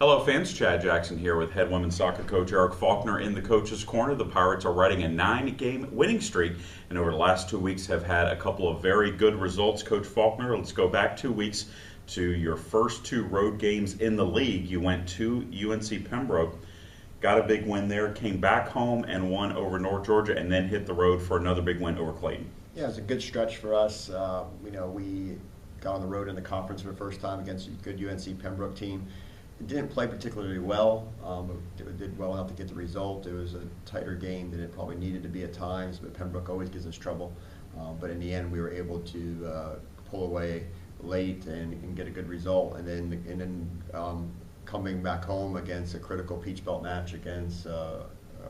Hello fans, Chad Jackson here with head women's soccer coach Eric Faulconer in the Coach's Corner. The Pirates are riding a 9-game winning streak and over the last 2 weeks have had a couple of very good results. Coach Faulconer, let's go back 2 weeks to your first 2 road games in the league. You went to UNC Pembroke, got a big win there, came back home and won over North Georgia, and then hit the road for another big win over Clayton. Yeah, it was a good stretch for us. We got on the road in the conference for the first time against a good UNC Pembroke team. It didn't play particularly well, but it did well enough to get the result. It was a tighter game than it probably needed to be at times, but Pembroke always gives us trouble. But in the end, we were able to pull away late and get a good result. And then coming back home against a critical Peach Belt match against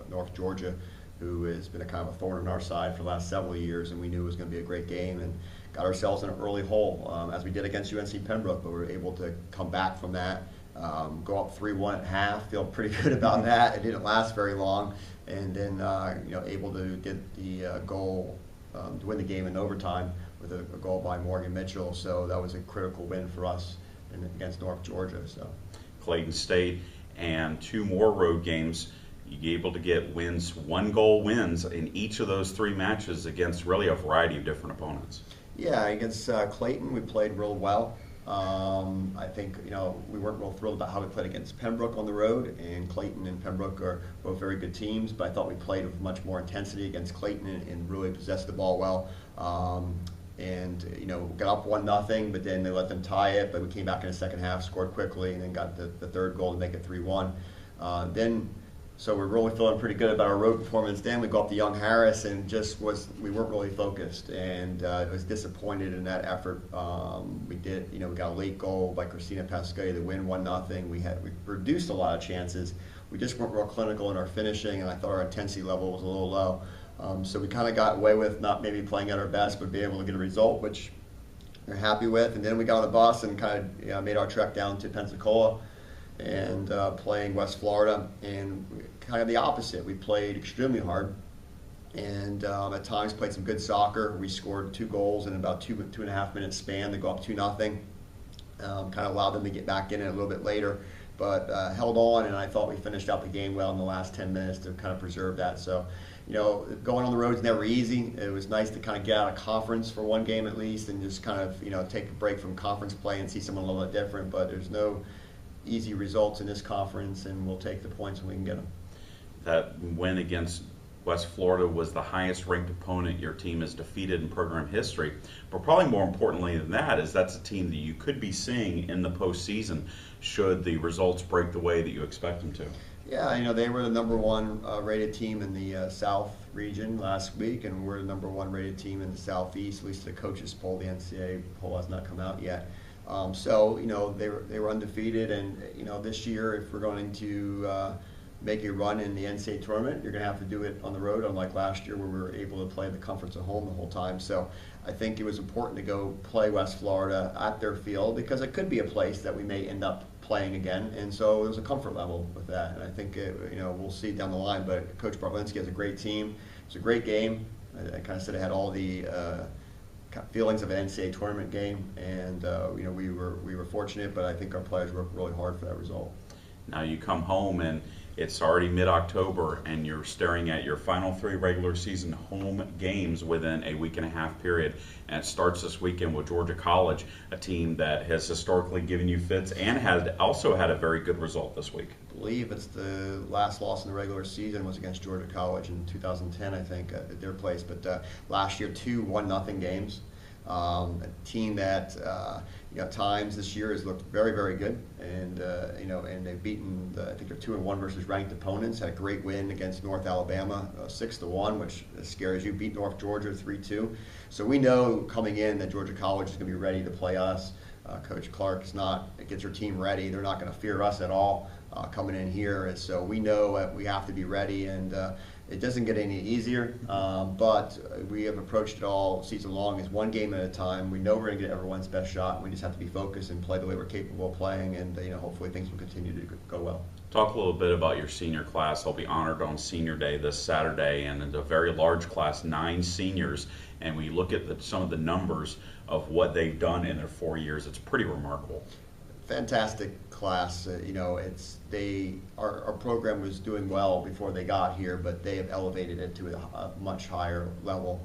North Georgia, who has been a kind of a thorn in our side for the last several years, and we knew it was going to be a great game, and got ourselves in an early hole, as we did against UNC Pembroke, but we were able to come back from that. Go up 3-1 at half, feel pretty good about that. It didn't last very long, and then able to get the goal to win the game in overtime with a goal by Morgan Mitchell. So that was a critical win for us against North Georgia. So Clayton State and 2 more road games. You able to get wins, 1-goal wins in each of those 3 matches against really a variety of different opponents. Yeah, against Clayton we played real well. I think we weren't real thrilled about how we played against Pembroke on the road, and Clayton and Pembroke are both very good teams, but I thought we played with much more intensity against Clayton and really possessed the ball well. Got up 1-0, but then they let them tie it, but we came back in the second half, scored quickly, and then got the third goal to make it 3-1. So we're really feeling pretty good about our road performance. Then we go up to Young Harris and we weren't really focused, and I was disappointed in that effort. We got a late goal by Christina Pasquet to win 1-0. We reduced a lot of chances. We just weren't real clinical in our finishing, and I thought our intensity level was a little low. So we kind of got away with not maybe playing at our best, but being able to get a result, which we're happy with. And then we got on the bus and kind of made our trek down to Pensacola and playing West Florida, and kind of the opposite. We played extremely hard, and at times played some good soccer. We scored 2 goals in about 2.5 minute span to go up 2-0. Kind of allowed them to get back in it a little bit later, but held on, and I thought we finished out the game well in the last 10 minutes to kind of preserve that. So, going on the road is never easy. It was nice to kind of get out of conference for 1 game at least, and just kind of take a break from conference play and see someone a little bit different. But there's no easy results in this conference, and we'll take the points when we can get them. That win against West Florida was the highest ranked opponent your team has defeated in program history. But probably more importantly than that is that's a team that you could be seeing in the postseason should the results break the way that you expect them to. Yeah, they were the number 1 rated team in the South region last week, and we're the number 1 rated team in the Southeast, at least the coaches poll. The NCAA poll has not come out yet. They were undefeated, and this year, if we're going to make a run in the NCAA tournament, you're going to have to do it on the road, unlike last year where we were able to play the comforts at home the whole time. So I think it was important to go play West Florida at their field, because it could be a place that we may end up playing again, and so there's a comfort level with that. And I think we'll see down the line. But Coach Bartlinski has a great team. It's a great game. I kind of said I had all the feelings of an NCAA tournament game, and we were fortunate, but I think our players worked really hard for that result. Now you come home and it's already mid-October, and you're staring at your final 3 regular season home games within a week-and-a-half period. And it starts this weekend with Georgia College, a team that has historically given you fits and has also had a very good result this week. I believe it's the last loss in the regular season was against Georgia College in 2010, I think, at their place. But last year, 2 1-0 games. A team that at times this year has looked very, very good, and and they've beaten I think they're 2-1 versus ranked opponents. Had a great win against North Alabama, 6-1, which scares you. Beat North Georgia 3-2. So we know coming in that Georgia College is going to be ready to play us. Coach Clark gets her team ready. They're not going to fear us at all coming in here, and so we know we have to be ready. And it doesn't get any easier, but we have approached it all season long as 1 game at a time. We know we're going to get everyone's best shot. We just have to be focused and play the way we're capable of playing, and hopefully things will continue to go well. Talk a little bit about your senior class. They'll be honored on Senior Day this Saturday, and it's a very large class, 9 seniors. And we look at some of the numbers of what they've done in their 4 years. It's pretty remarkable. fantastic class. Our program was doing well before they got here, but they have elevated it to a much higher level.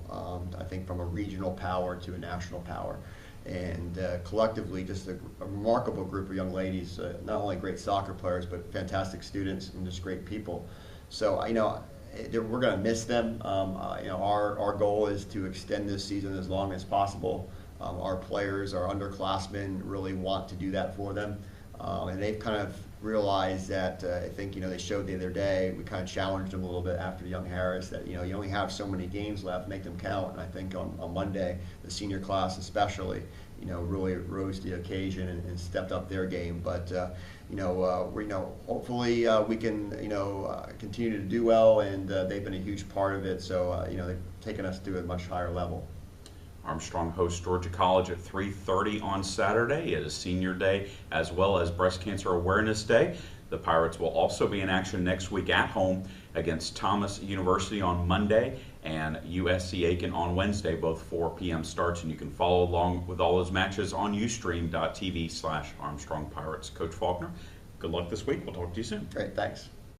I think from a regional power to a national power, and collectively, just a remarkable group of young ladies. Not only great soccer players, but fantastic students and just great people. So we're going to miss them. Our goal is to extend this season as long as possible. Our players, our underclassmen, really want to do that for them, and they've kind of realized that. I think they showed the other day. We kind of challenged them a little bit after Young Harris that you only have so many games left, make them count. And I think on Monday, the senior class especially, really rose to the occasion and stepped up their game. But hopefully we can continue to do well, and they've been a huge part of it. So they've taken us to a much higher level. Armstrong hosts Georgia College at 3:30 on Saturday. It is Senior Day as well as Breast Cancer Awareness Day. The Pirates will also be in action next week at home against Thomas University on Monday and USC Aiken on Wednesday, both 4 p.m. starts. And you can follow along with all those matches on ustream.tv/Armstrong Pirates. Coach Faulconer, good luck this week. We'll talk to you soon. Great, thanks.